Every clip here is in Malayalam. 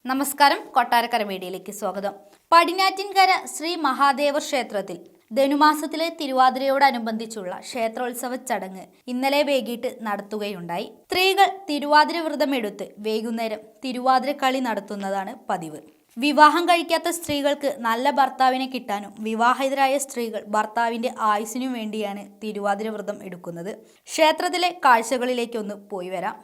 നമസ്കാരം, കൊട്ടാരക്കര മീഡിയയിലേക്ക് സ്വാഗതം. പടിഞ്ഞാറ്റിൻകര ശ്രീ മഹാദേവർ ക്ഷേത്രത്തിൽ ധനുമാസത്തിലെ തിരുവാതിരയോടനുബന്ധിച്ചുള്ള ക്ഷേത്രോത്സവ ചടങ്ങ് ഇന്നലെ വൈകിട്ട് നടത്തുകയുണ്ടായി. സ്ത്രീകൾ തിരുവാതിര വ്രതമെടുത്ത് വൈകുന്നേരം തിരുവാതിര കളി നടത്തുന്നതാണ് പതിവ്. വിവാഹം കഴിക്കാത്ത സ്ത്രീകൾക്ക് നല്ല ഭർത്താവിനെ കിട്ടാനും വിവാഹിതരായ സ്ത്രീകൾ ഭർത്താവിന്റെ ആയുസ്സിനു വേണ്ടിയാണ് തിരുവാതിര വ്രതം എടുക്കുന്നത്. ക്ഷേത്രത്തിലെ കാഴ്ചകളിലേക്കൊന്ന് പോയി വരാം.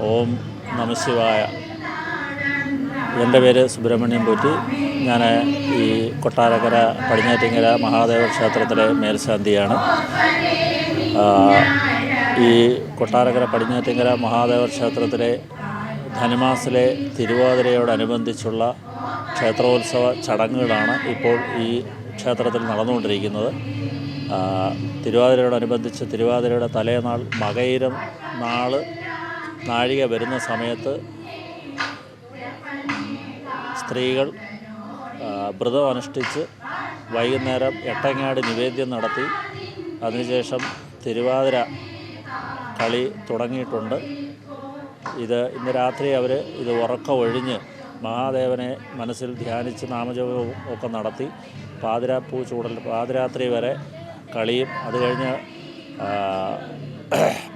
ഓം നമ ശിവായ. എൻ്റെ പേര് സുബ്രഹ്മണ്യം പോറ്റി. ഞാൻ ഈ കൊട്ടാരക്കര പടിഞ്ഞാറ്റിൻകര മഹാദേവ ക്ഷേത്രത്തിലെ മേൽശാന്തിയാണ്. ഈ കൊട്ടാരക്കര പടിഞ്ഞാറ്റിൻകര മഹാദേവ ക്ഷേത്രത്തിലെ ധനുമാസിലെ തിരുവാതിരയോടനുബന്ധിച്ചുള്ള ക്ഷേത്രോത്സവ ചടങ്ങുകളാണ് ഇപ്പോൾ ഈ ക്ഷേത്രത്തിൽ നടന്നുകൊണ്ടിരിക്കുന്നത്. തിരുവാതിരയോടനുബന്ധിച്ച് തിരുവാതിരയുടെ തലേനാൾ മകയിരം നാഴിക വരുന്ന സമയത്ത് സ്ത്രീകൾ വ്രതം അനുഷ്ഠിച്ച് വൈകുന്നേരം എട്ടങ്ങാടി നിവേദ്യം നടത്തി അതിനുശേഷം തിരുവാതിര കളി തുടങ്ങിയിട്ടുണ്ട്. ഇന്ന് രാത്രി അവർ ഇത് ഉറക്കമൊഴിഞ്ഞ് മഹാദേവനെ മനസ്സിൽ ധ്യാനിച്ച് നാമജപവും ഒക്കെ നടത്തി പാതിരാത്രി വരെ കളിയും അത് കഴിഞ്ഞ്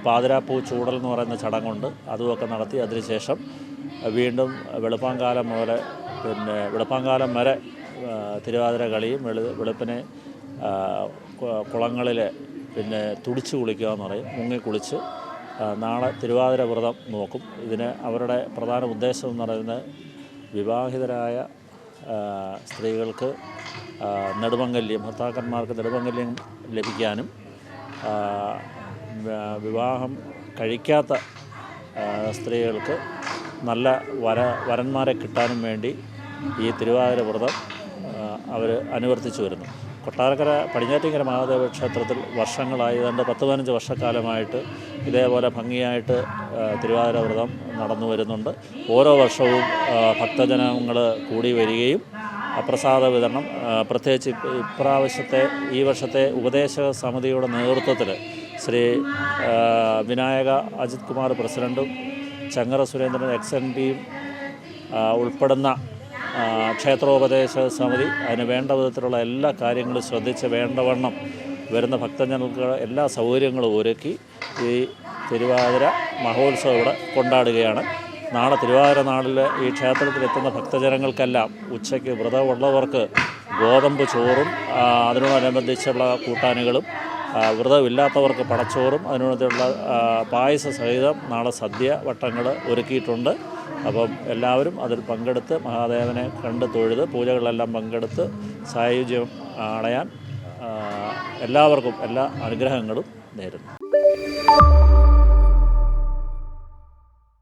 പാതിരാപ്പൂ ചൂടൽ എന്ന് പറയുന്ന ചടങ്ങുണ്ട്, അതുമൊക്കെ നടത്തി അതിനുശേഷം വീണ്ടും വെളുപ്പാങ്കാലം വരെ തിരുവാതിര കളിയും വെളുപ്പിനെ കുളങ്ങളിൽ തുടിച്ച് കുളിക്കുക എന്ന് പറയും, മുങ്ങിക്കുളിച്ച് നാളെ തിരുവാതിര വ്രതം നോക്കും. ഇതിന് അവരുടെ പ്രധാന ഉദ്ദേശം എന്ന് പറയുന്നത് വിവാഹിതരായ സ്ത്രീകൾക്ക് ഭർത്താക്കന്മാർക്ക് നെടുമംഗല്യം ലഭിക്കാനും വിവാഹം കഴിക്കാത്ത സ്ത്രീകൾക്ക് നല്ല വരന്മാരെ കിട്ടാനും വേണ്ടി ഈ തിരുവാതിര വ്രതം അവർ അനുവർത്തിച്ചു വരുന്നു. കൊട്ടാരക്കര പടിഞ്ഞാറ്റിൻകര മഹാദേവ ക്ഷേത്രത്തിൽ വർഷങ്ങളായി 10-15 വർഷക്കാലമായിട്ട് ഇതേപോലെ ഭംഗിയായിട്ട് തിരുവാതിര വ്രതം നടന്നു വരുന്നുണ്ട്. ഓരോ വർഷവും ഭക്തജനങ്ങൾ കൂടി വരികയും പ്രസാദ വിതരണം, പ്രത്യേകിച്ച് ഈ വർഷത്തെ ഉപദേശക സമിതിയുടെ നേതൃത്വത്തിൽ ശ്രീ വിനായക അജിത് കുമാർ പ്രസിഡൻറ്റും ചങ്ങറ സുരേന്ദ്രൻ XNPയും ഉൾപ്പെടുന്ന ക്ഷേത്രോപദേശ സമിതി അതിന് വേണ്ട വിധത്തിലുള്ള എല്ലാ കാര്യങ്ങളും ശ്രദ്ധിച്ച് വേണ്ടവണ്ണം വരുന്ന ഭക്തജനങ്ങൾക്ക് എല്ലാ സൗകര്യങ്ങളും ഒരുക്കി ഈ തിരുവാതിര മഹോത്സവം ഇവിടെ കൊണ്ടാടുകയാണ്. നാളെ തിരുവാതിര നാളിൽ ഈ ക്ഷേത്രത്തിലെത്തുന്ന ഭക്തജനങ്ങൾക്കെല്ലാം ഉച്ചയ്ക്ക് വ്രതമുള്ളവർക്ക് ഗോതമ്പ് ചോറും അതിനോടനുബന്ധിച്ചുള്ള കൂട്ടാനുകളും, വ്രതമില്ലാത്തവർക്ക് പടച്ചോറും അതിനോടുള്ള പായസ സഹിതം നാളെ സദ്യ വട്ടങ്ങൾ ഒരുക്കിയിട്ടുണ്ട്. അപ്പം എല്ലാവരും അതിൽ പങ്കെടുത്ത് മഹാദേവനെ കണ്ട് തൊഴുത് പൂജകളിലെല്ലാം പങ്കെടുത്ത് സായുജ്യം അണയാൻ എല്ലാവർക്കും എല്ലാ അനുഗ്രഹങ്ങളും നേരുന്നു.